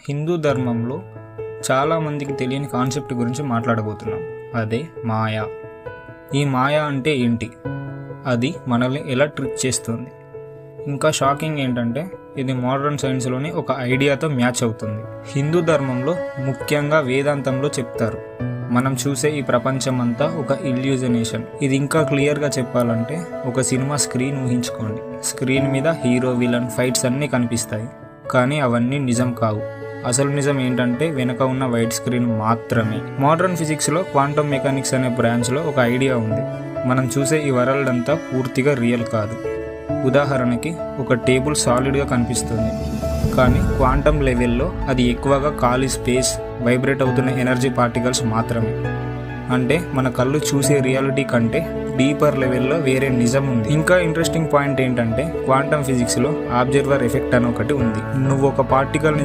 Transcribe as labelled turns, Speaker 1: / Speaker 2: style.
Speaker 1: హిందూ ధర్మంలో చాలామందికి తెలియని కాన్సెప్ట్ గురించి మాట్లాడబోతున్నాం. అదే మాయా. ఈ మాయా అంటే ఏంటి, అది మనల్ని ఎలా ట్రిక్ చేస్తుంది, ఇంకా షాకింగ్ ఏంటంటే ఇది మోడర్న్ సైన్స్లోని ఒక ఐడియాతో మ్యాచ్ అవుతుంది. హిందూ ధర్మంలో ముఖ్యంగా వేదాంతంలో చెప్తారు, మనం చూసే ఈ ప్రపంచం అంతా ఒక ఇల్యూజనేషన్. ఇది ఇంకా క్లియర్గా చెప్పాలంటే ఒక సినిమా స్క్రీన్ ఊహించుకోండి. స్క్రీన్ మీద హీరో, విలన్, ఫైట్స్ అన్నీ కనిపిస్తాయి, కానీ అవన్నీ నిజం కావు. అసలు నిజం ఏంటంటే వెనక ఉన్న వైట్ స్క్రీన్ మాత్రమే. మోడర్న్ ఫిజిక్స్లో క్వాంటమ్ మెకానిక్స్ అనే బ్రాంచ్లో ఒక ఐడియా ఉంది, మనం చూసే ఈ వరల్డ్ అంతా పూర్తిగా రియల్ కాదు. ఉదాహరణకి ఒక టేబుల్ సాలిడ్గా కనిపిస్తుంది, కానీ క్వాంటమ్ లెవెల్లో అది ఎక్కువగా ఖాళీ స్పేస్, వైబ్రేట్ అవుతున్న ఎనర్జీ పార్టికల్స్ మాత్రమే. అంటే మన కళ్ళు చూసే రియాలిటీ కంటే డీపర్ లెవెల్లో వేరే నిజం ఉంది. ఇంకా ఇంట్రెస్టింగ్ పాయింట్ ఏంటంటే క్వాంటమ్ ఫిజిక్స్లో ఆబ్జర్వర్ ఎఫెక్ట్ అని ఒకటి ఉంది. నువ్వు ఒక పార్టికల్ని